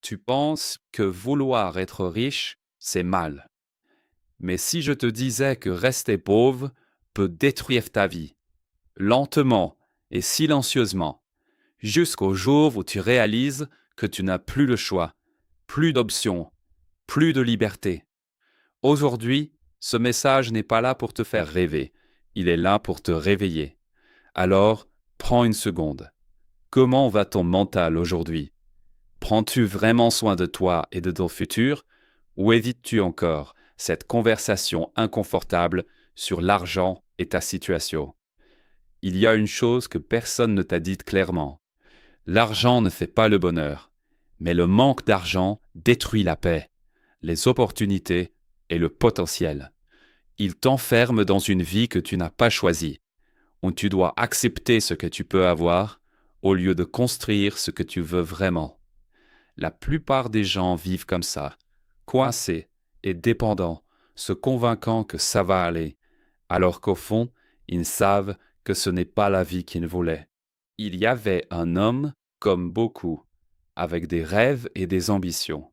Tu penses que vouloir être riche, c'est mal. Mais si je te disais que rester pauvre peut détruire ta vie, lentement et silencieusement, jusqu'au jour où tu réalises que tu n'as plus le choix, plus d'options, plus de liberté. Aujourd'hui, ce message n'est pas là pour te faire rêver, il est là pour te réveiller. Alors, prends une seconde. Comment va ton mental aujourd'hui? Prends-tu vraiment soin de toi et de ton futur, ou évites-tu encore cette conversation inconfortable sur l'argent et ta situation? Il y a une chose que personne ne t'a dite clairement. L'argent ne fait pas le bonheur, mais le manque d'argent détruit la paix, les opportunités et le potentiel. Il t'enferme dans une vie que tu n'as pas choisie, où tu dois accepter ce que tu peux avoir au lieu de construire ce que tu veux vraiment. La plupart des gens vivent comme ça, coincés et dépendants, se convainquant que ça va aller, alors qu'au fond, ils savent que ce n'est pas la vie qu'ils voulaient. Il y avait un homme, comme beaucoup, avec des rêves et des ambitions,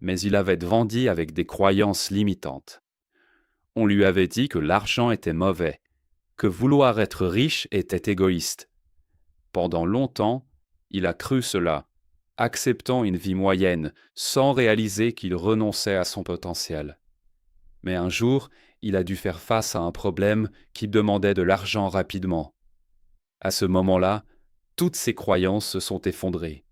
mais il avait grandi avec des croyances limitantes. On lui avait dit que l'argent était mauvais, que vouloir être riche était égoïste. Pendant longtemps, il a cru cela, acceptant une vie moyenne sans réaliser qu'il renonçait à son potentiel. Mais un jour, il a dû faire face à un problème qui demandait de l'argent rapidement. À ce moment-là, toutes ses croyances se sont effondrées.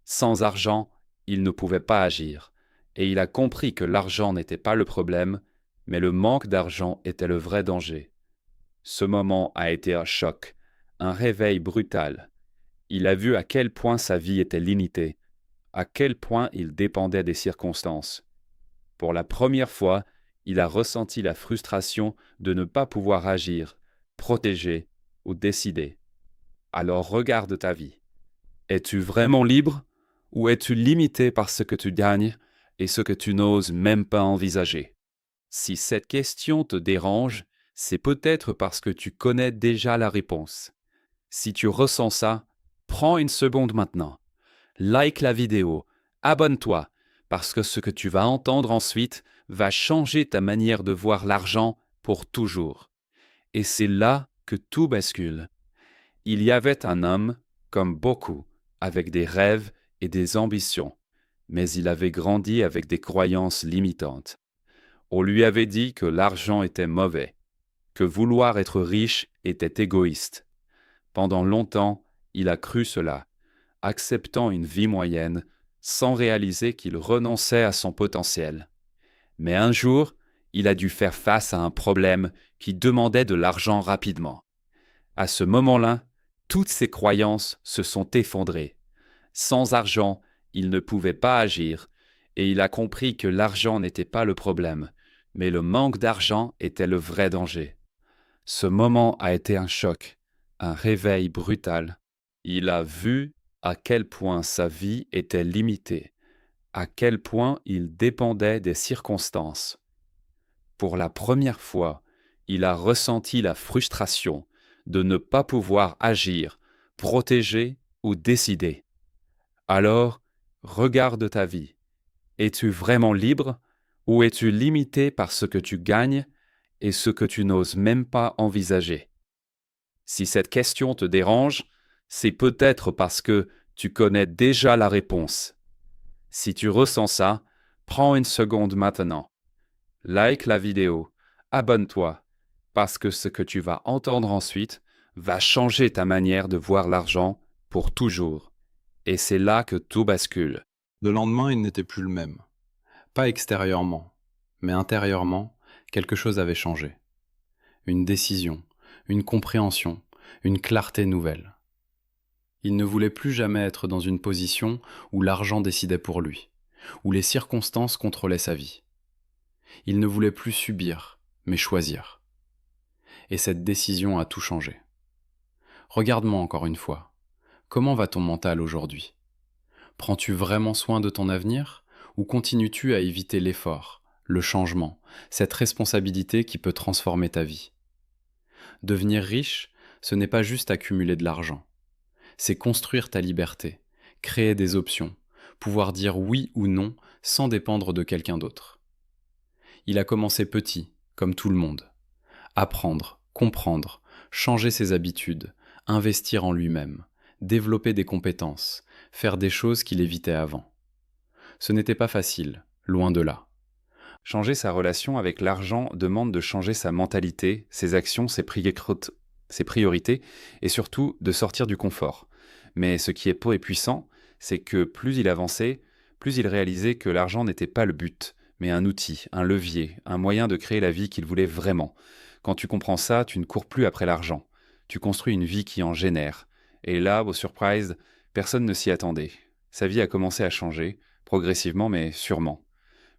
Sans argent, il ne pouvait pas agir, et il a compris que l'argent n'était pas le problème, mais le manque d'argent était le vrai danger. Ce moment a été un choc, un réveil brutal. Il a vu à quel point sa vie était limitée, à quel point il dépendait des circonstances. Pour la première fois, il a ressenti la frustration de ne pas pouvoir agir, protéger ou décider. Alors regarde ta vie. Es-tu vraiment libre ou es-tu limité par ce que tu gagnes et ce que tu n'oses même pas envisager? Si cette question te dérange, c'est peut-être parce que tu connais déjà la réponse. Si tu ressens ça, prends une seconde maintenant. Like la vidéo, abonne-toi, parce que ce que tu vas entendre ensuite va changer ta manière de voir l'argent pour toujours. Et c'est là que tout bascule. Il y avait un homme, comme beaucoup, avec des rêves et des ambitions, mais il avait grandi avec des croyances limitantes. On lui avait dit que l'argent était mauvais, que vouloir être riche était égoïste. Pendant longtemps, il a cru cela, acceptant une vie moyenne, sans réaliser qu'il renonçait à son potentiel. Mais un jour, il a dû faire face à un problème qui demandait de l'argent rapidement. À ce moment-là, toutes ses croyances se sont effondrées. Sans argent, il ne pouvait pas agir, et il a compris que l'argent n'était pas le problème, mais le manque d'argent était le vrai danger. Ce moment a été un choc, un réveil brutal. Il a vu à quel point sa vie était limitée, à quel point il dépendait des circonstances. Pour la première fois, il a ressenti la frustration de ne pas pouvoir agir, protéger ou décider. Alors, regarde ta vie. Es-tu vraiment libre ou es-tu limité par ce que tu gagnes et ce que tu n'oses même pas envisager? Si cette question te dérange, c'est peut-être parce que tu connais déjà la réponse. Si tu ressens ça, prends une seconde maintenant. Like la vidéo, abonne-toi, parce que ce que tu vas entendre ensuite va changer ta manière de voir l'argent pour toujours. Et c'est là que tout bascule. Le lendemain, il n'était plus le même. Pas extérieurement, mais intérieurement, quelque chose avait changé. Une décision, une compréhension, une clarté nouvelle. Il ne voulait plus jamais être dans une position où l'argent décidait pour lui, où les circonstances contrôlaient sa vie. Il ne voulait plus subir, mais choisir. Et cette décision a tout changé. Regarde-moi encore une fois. Comment va ton mental aujourd'hui? Prends-tu vraiment soin de ton avenir ou continues-tu à éviter l'effort, le changement, cette responsabilité qui peut transformer ta vie? Devenir riche, ce n'est pas juste accumuler de l'argent. C'est construire ta liberté, créer des options, pouvoir dire oui ou non sans dépendre de quelqu'un d'autre. Il a commencé petit, comme tout le monde. Apprendre, comprendre, changer ses habitudes, investir en lui-même, développer des compétences, faire des choses qu'il évitait avant. Ce n'était pas facile, loin de là. Changer sa relation avec l'argent demande de changer sa mentalité, ses actions, ses priorités et surtout de sortir du confort. Mais ce qui est beau et puissant, c'est que plus il avançait, plus il réalisait que l'argent n'était pas le but, mais un outil, un levier, un moyen de créer la vie qu'il voulait vraiment. Quand tu comprends ça, tu ne cours plus après l'argent. Tu construis une vie qui en génère. Et là, au surprise, personne ne s'y attendait. Sa vie a commencé à changer, progressivement mais sûrement.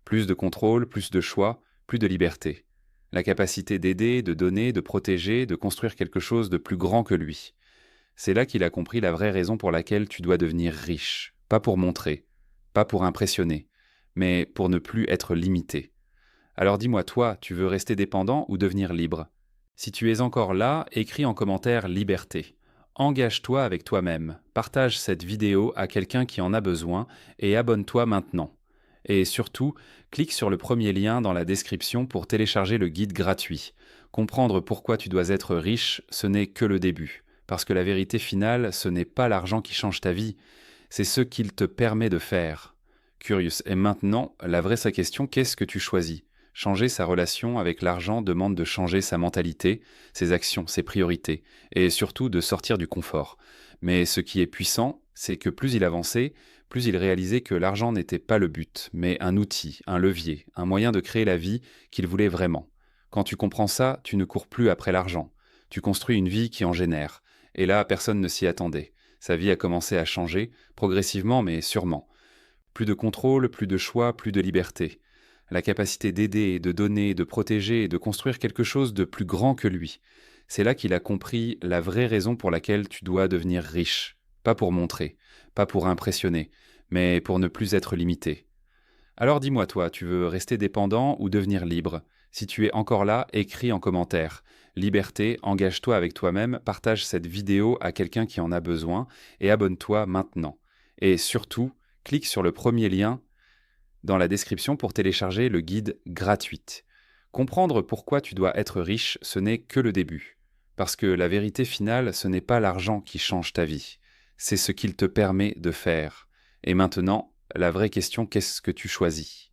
Plus de contrôle, plus de choix, plus de liberté. La capacité d'aider, de donner, de protéger, de construire quelque chose de plus grand que lui. C'est là qu'il a compris la vraie raison pour laquelle tu dois devenir riche. Pas pour montrer, pas pour impressionner, mais pour ne plus être limité. Alors dis-moi, toi, tu veux rester dépendant ou devenir libre? Si tu es encore là, écris en commentaire liberté. Engage-toi avec toi-même, partage cette vidéo à quelqu'un qui en a besoin et abonne-toi maintenant. Et surtout, clique sur le premier lien dans la description pour télécharger le guide gratuit. Comprendre pourquoi tu dois être riche, ce n'est que le début. Parce que la vérité finale, ce n'est pas l'argent qui change ta vie, c'est ce qu'il te permet de faire. Curious. Et maintenant, la vraie question, qu'est-ce que tu choisis? Changer sa relation avec l'argent demande de changer sa mentalité, ses actions, ses priorités, et surtout de sortir du confort. Mais ce qui est puissant, c'est que plus il avançait, plus il réalisait que l'argent n'était pas le but, mais un outil, un levier, un moyen de créer la vie qu'il voulait vraiment. Quand tu comprends ça, tu ne cours plus après l'argent. Tu construis une vie qui en génère. Et là, personne ne s'y attendait. Sa vie a commencé à changer, progressivement mais sûrement. Plus de contrôle, plus de choix, plus de liberté. La capacité d'aider, de donner, de protéger et de construire quelque chose de plus grand que lui. C'est là qu'il a compris la vraie raison pour laquelle tu dois devenir riche. Pas pour montrer, pas pour impressionner, mais pour ne plus être limité. Alors dis-moi toi, tu veux rester dépendant ou devenir libre? Si tu es encore là, écris en commentaire. Liberté, engage-toi avec toi-même, partage cette vidéo à quelqu'un qui en a besoin et abonne-toi maintenant. Et surtout, clique sur le premier lien dans la description pour télécharger le guide gratuit. Comprendre pourquoi tu dois être riche, ce n'est que le début. Parce que la vérité finale, ce n'est pas l'argent qui change ta vie, c'est ce qu'il te permet de faire. Et maintenant, la vraie question, qu'est-ce que tu choisis?